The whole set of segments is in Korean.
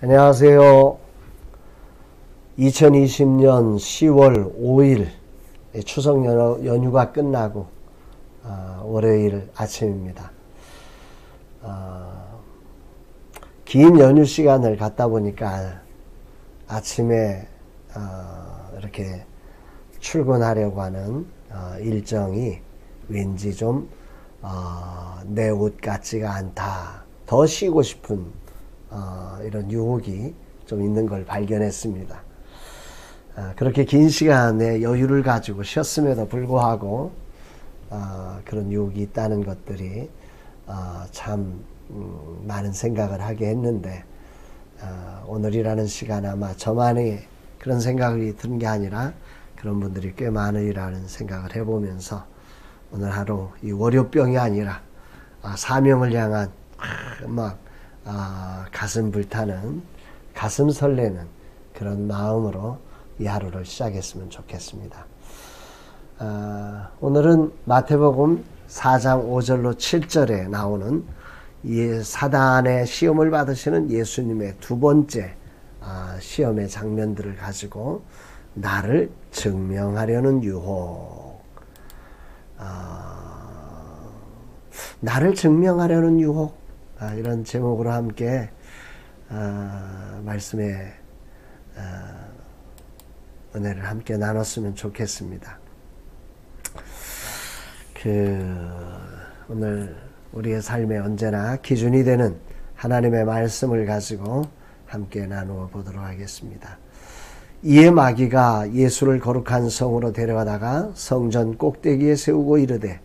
안녕하세요. 2020년 10월 5일 추석 연휴가 끝나고 월요일 아침입니다. 긴 연휴 시간을 갖다 보니까 아침에 이렇게 출근하려고 하는 일정이 왠지 좀 내 옷 같지가 않다. 더 쉬고 싶은 이런 유혹이 좀 있는 걸 발견했습니다. 그렇게 긴 시간의 여유를 가지고 쉬었음에도 불구하고 그런 유혹이 있다는 것들이 참 많은 생각을 하게 했는데, 오늘이라는 시간 아마 저만의 그런 생각이 든 게 아니라 그런 분들이 꽤 많으리라는 생각을 해보면서 오늘 하루 이 월요병이 아니라 사명을 향한 가슴 불타는, 가슴 설레는 그런 마음으로 이 하루를 시작했으면 좋겠습니다. 오늘은 마태복음 4장 5절로 7절에 나오는 이 사단의 시험을 받으시는 예수님의 두 번째 시험의 장면들을 가지고 나를 증명하려는 유혹, 나를 증명하려는 유혹, 이런 제목으로 함께 말씀의 은혜를 함께 나눴으면 좋겠습니다. 오늘 우리의 삶에 언제나 기준이 되는 하나님의 말씀을 가지고 함께 나누어 보도록 하겠습니다. 이에 마귀가 예수를 거룩한 성으로 데려가다가 성전 꼭대기에 세우고 이르되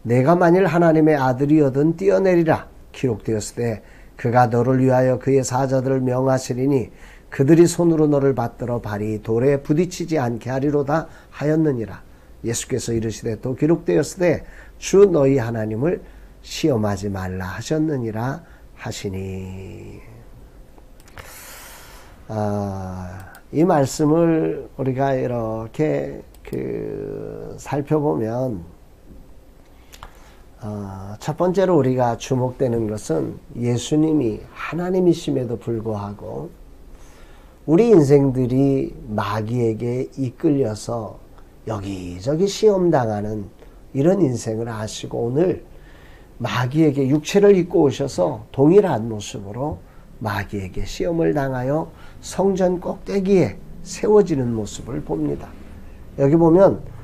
내가 만일 하나님의 아들이거든 뛰어내리라. 기록되었을 때 그가 너를 위하여 그의 사자들을 명하시리니 그들이 손으로 너를 받들어 발이 돌에 부딪히지 않게 하리로다 하였느니라. 예수께서 이르시되 또 기록되었을 때 주 너희 하나님을 시험하지 말라 하셨느니라 하시니. 이 말씀을 우리가 이렇게 살펴보면 첫 번째로 우리가 주목되는 것은 예수님이 하나님이심에도 불구하고 우리 인생들이 마귀에게 이끌려서 여기저기 시험당하는 이런 인생을 아시고 오늘 마귀에게 육체를 입고 오셔서 동일한 모습으로 마귀에게 시험을 당하여 성전 꼭대기에 세워지는 모습을 봅니다. 여기 보면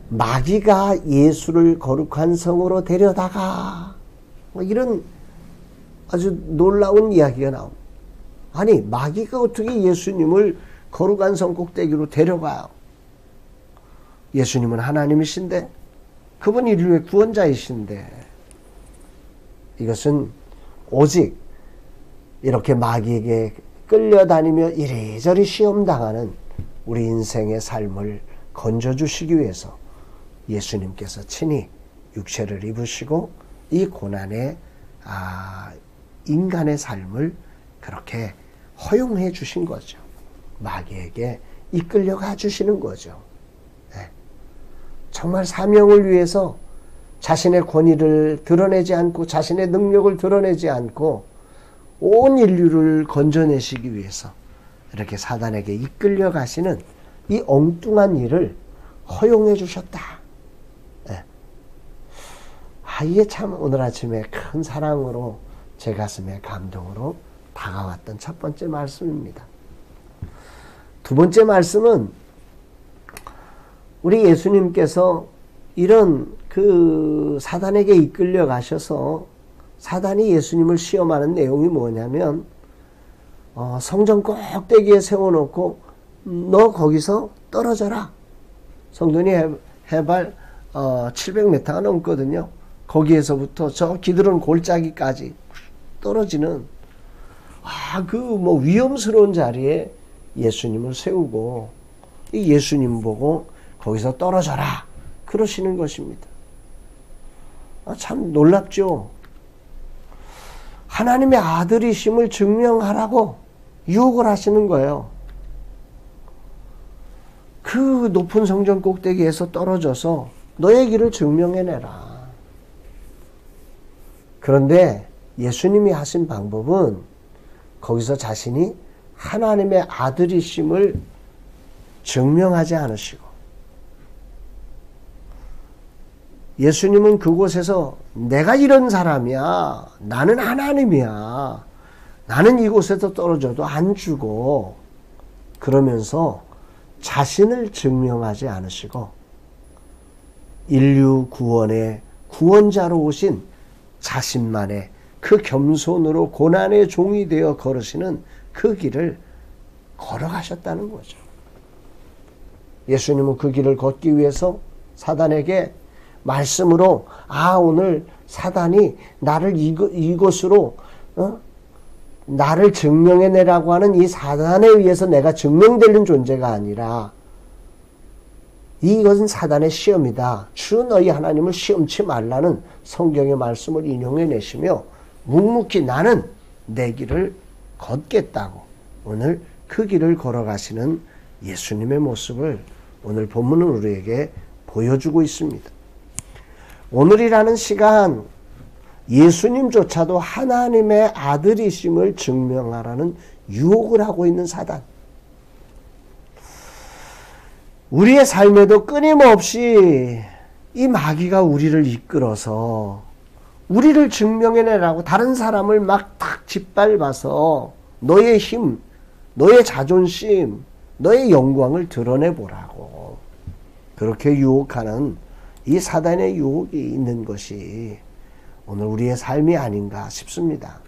마귀가 예수를 거룩한 성으로 데려다가 이런 아주 놀라운 이야기가 나옵니다. 아니, 마귀가 어떻게 예수님을 거룩한 성 꼭대기로 데려가요? 예수님은 하나님이신데, 그분 인류의 구원자이신데, 이것은 오직 이렇게 마귀에게 끌려다니며 이리저리 시험당하는 우리 인생의 삶을 건져주시기 위해서 예수님께서 친히 육체를 입으시고 이 고난의 인간의 삶을 그렇게 허용해 주신 거죠. 마귀에게 이끌려가 주시는 거죠. 네. 정말 사명을 위해서 자신의 권위를 드러내지 않고 자신의 능력을 드러내지 않고 온 인류를 건져내시기 위해서 이렇게 사단에게 이끌려 가시는 이 엉뚱한 일을 허용해 주셨다. 네. 이게 참 오늘 아침에 큰 사랑으로 제 가슴에 감동으로 다가왔던 첫 번째 말씀입니다. 두 번째 말씀은 우리 예수님께서 이런 사단에게 이끌려 가셔서 사단이 예수님을 시험하는 내용이 뭐냐면 성전 꼭대기에 세워놓고 너 거기서 떨어져라. 성전이 해발 700m가 넘거든요. 거기에서부터 저 기드론 골짜기까지 떨어지는 위험스러운 자리에 예수님을 세우고 이 예수님 보고 거기서 떨어져라 그러시는 것입니다. 참 놀랍죠. 하나님의 아들이심을 증명하라고 유혹을 하시는 거예요. 그 높은 성전 꼭대기에서 떨어져서 너의 길을 증명해내라. 그런데 예수님이 하신 방법은 거기서 자신이 하나님의 아들이심을 증명하지 않으시고, 예수님은 그곳에서 내가 이런 사람이야, 나는 하나님이야, 나는 이곳에서 떨어져도 안 죽어, 그러면서 자신을 증명하지 않으시고 인류 구원의 구원자로 오신 자신만의 그 겸손으로 고난의 종이 되어 걸으시는 그 길을 걸어가셨다는 거죠. 예수님은 그 길을 걷기 위해서 사단에게 말씀으로 오늘 사단이 나를 이것으로 나를 증명해내라고 하는 이 사단에 의해서 내가 증명되는 존재가 아니라 이것은 사단의 시험이다. 주 너희 하나님을 시험치 말라는 성경의 말씀을 인용해내시며 묵묵히 나는 내 길을 걷겠다고 오늘 그 길을 걸어가시는 예수님의 모습을 오늘 본문은 우리에게 보여주고 있습니다. 오늘이라는 시간 예수님조차도 하나님의 아들이심을 증명하라는 유혹을 하고 있는 사단. 우리의 삶에도 끊임없이 이 마귀가 우리를 이끌어서 우리를 증명해내라고 다른 사람을 막 탁 짓밟아서 너의 힘, 너의 자존심, 너의 영광을 드러내보라고 그렇게 유혹하는 이 사단의 유혹이 있는 것이 오늘 우리의 삶이 아닌가 싶습니다.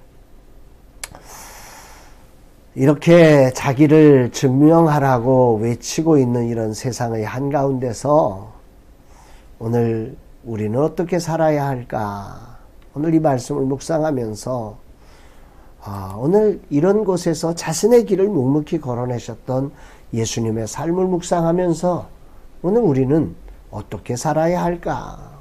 이렇게 자기를 증명하라고 외치고 있는 이런 세상의 한가운데서 오늘 우리는 어떻게 살아야 할까? 오늘 이 말씀을 묵상하면서 오늘 이런 곳에서 자신의 길을 묵묵히 걸어내셨던 예수님의 삶을 묵상하면서 오늘 우리는 어떻게 살아야 할까?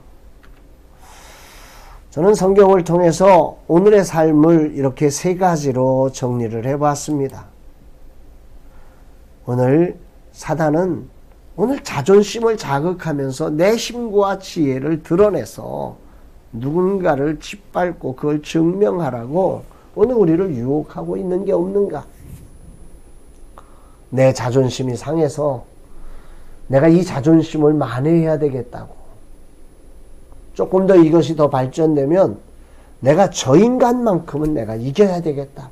저는 성경을 통해서 오늘의 삶을 이렇게 세 가지로 정리를 해봤습니다. 오늘 사단은 오늘 자존심을 자극하면서 내 힘과 지혜를 드러내서 누군가를 짓밟고 그걸 증명하라고 오늘 우리를 유혹하고 있는 게 없는가? 내 자존심이 상해서 내가 이 자존심을 만회해야 되겠다고. 조금 더 이것이 더 발전되면 내가 저 인간만큼은 내가 이겨야 되겠다.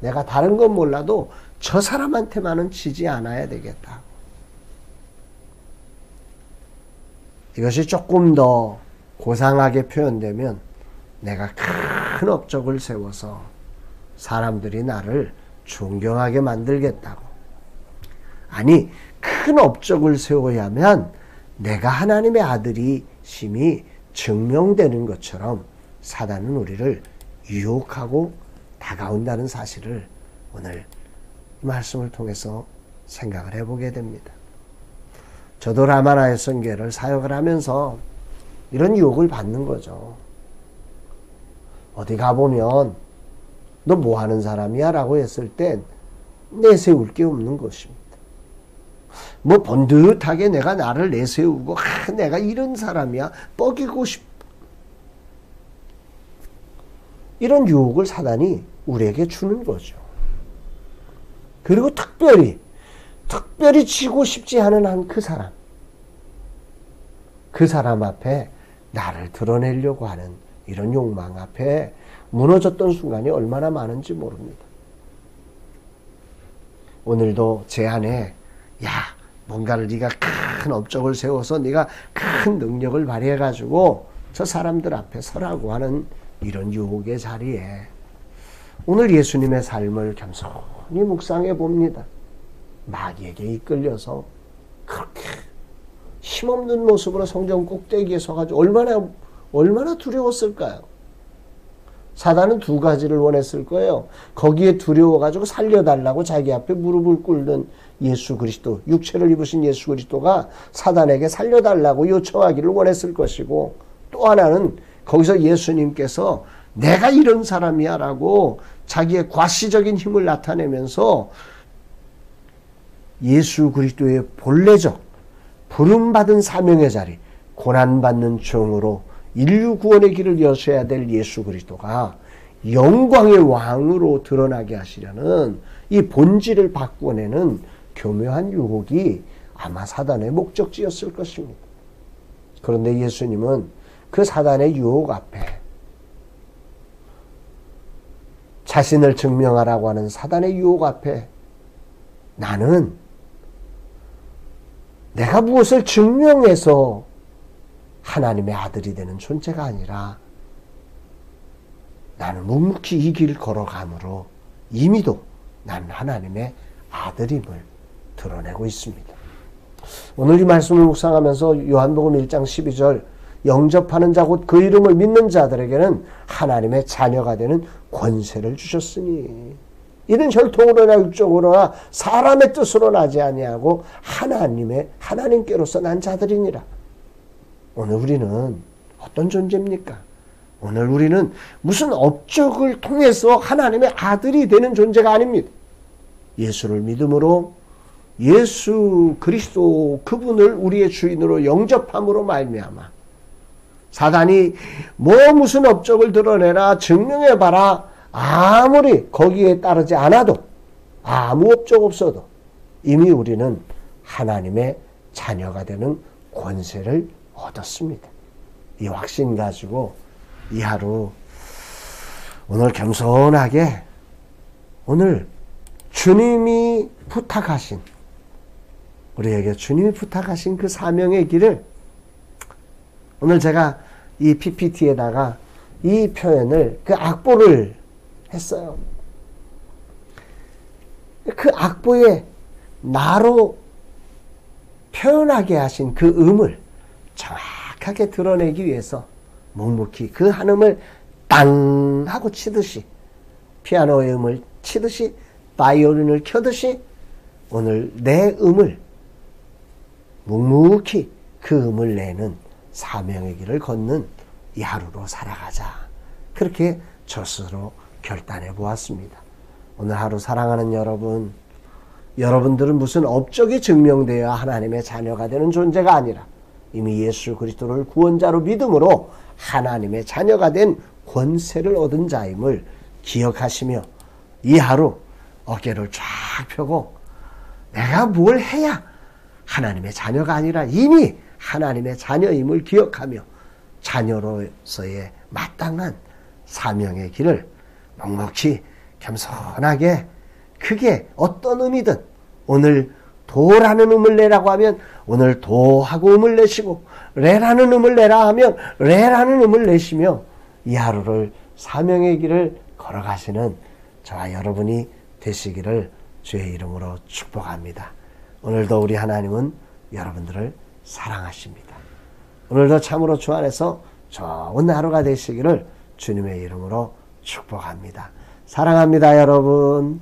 내가 다른 건 몰라도 저 사람한테만은 지지 않아야 되겠다. 이것이 조금 더 고상하게 표현되면 내가 큰 업적을 세워서 사람들이 나를 존경하게 만들겠다고. 아니, 큰 업적을 세워야만 내가 하나님의 아들이 심히 증명되는 것처럼 사단은 우리를 유혹하고 다가온다는 사실을 오늘 이 말씀을 통해서 생각을 해보게 됩니다. 저도 라마나의 선교회를 사역을 하면서 이런 유혹을 받는 거죠. 어디 가보면 너 뭐 하는 사람이야? 라고 했을 땐 내세울 게 없는 것입니다. 뭐 번듯하게 내가 나를 내세우고 내가 이런 사람이야 뻐기고 싶 이런 유혹을 사단이 우리에게 주는 거죠. 그리고 특별히 지고 싶지 않은 한 그 사람 앞에 나를 드러내려고 하는 이런 욕망 앞에 무너졌던 순간이 얼마나 많은지 모릅니다. 오늘도 제 안에 뭔가를 네가 큰 업적을 세워서 네가 큰 능력을 발휘해가지고 저 사람들 앞에 서라고 하는 이런 유혹의 자리에 오늘 예수님의 삶을 겸손히 묵상해 봅니다. 마귀에게 이끌려서 그렇게 힘없는 모습으로 성전 꼭대기에 서가지고 얼마나 두려웠을까요? 사단은 두 가지를 원했을 거예요. 거기에 두려워가지고 살려달라고 자기 앞에 무릎을 꿇는 예수 그리스도, 육체를 입으신 예수 그리스도가 사단에게 살려달라고 요청하기를 원했을 것이고, 또 하나는 거기서 예수님께서 내가 이런 사람이야 라고 자기의 과시적인 힘을 나타내면서 예수 그리스도의 본래적 부름받은 사명의 자리, 고난받는 종으로 인류 구원의 길을 여셔야 될 예수 그리스도가 영광의 왕으로 드러나게 하시려는 이 본질을 바꿔내는 교묘한 유혹이 아마 사단의 목적지였을 것입니다. 그런데 예수님은 그 사단의 유혹 앞에, 자신을 증명하라고 하는 사단의 유혹 앞에 나는 내가 무엇을 증명해서 하나님의 아들이 되는 존재가 아니라 나는 묵묵히 이 길 걸어감으로 이미도 나는 하나님의 아들임을 드러내고 있습니다. 오늘 이 말씀을 묵상하면서 요한복음 1장 12절 영접하는 자 곧 그 이름을 믿는 자들에게는 하나님의 자녀가 되는 권세를 주셨으니 이는 혈통으로나 육적으로나 사람의 뜻으로 나지 아니하고 하나님께로서 난 자들이니라. 오늘 우리는 어떤 존재입니까? 오늘 우리는 무슨 업적을 통해서 하나님의 아들이 되는 존재가 아닙니다. 예수를 믿음으로 예수 그리스도 그분을 우리의 주인으로 영접함으로 말미암아 사단이 무슨 업적을 드러내라 증명해봐라 아무리 거기에 따르지 않아도 아무 업적 없어도 이미 우리는 하나님의 자녀가 되는 권세를 얻었습니다. 이 확신 가지고 이 하루 오늘 겸손하게 오늘 주님이 부탁하신 우리에게 주님이 부탁하신 그 사명의 길을 오늘 제가 이 PPT에다가 이 표현을 그 악보를 했어요. 그 악보에 나로 표현하게 하신 그 음을 정확하게 드러내기 위해서 묵묵히 그 한음을 땅 하고 치듯이 피아노의 음을 치듯이 바이올린을 켜듯이 오늘 내 음을 묵묵히 그 음을 내는 사명의 길을 걷는 이 하루로 살아가자. 그렇게 저 스스로 결단해 보았습니다. 오늘 하루 사랑하는 여러분, 여러분들은 무슨 업적이 증명되어야 하나님의 자녀가 되는 존재가 아니라 이미 예수 그리스도를 구원자로 믿음으로 하나님의 자녀가 된 권세를 얻은 자임을 기억하시며 이 하루 어깨를 쫙 펴고 내가 뭘 해야 하나님의 자녀가 아니라 이미 하나님의 자녀임을 기억하며 자녀로서의 마땅한 사명의 길을 넉넉히 겸손하게 그게 어떤 의미든 오늘 도라는 음을 내라고 하면 오늘 도하고 음을 내시고 레라는 음을 내라 하면 레라는 음을 내시며 이 하루를 사명의 길을 걸어가시는 저와 여러분이 되시기를 주의 이름으로 축복합니다. 오늘도 우리 하나님은 여러분들을 사랑하십니다. 오늘도 참으로 주 안에서 좋은 하루가 되시기를 주님의 이름으로 축복합니다. 사랑합니다, 여러분.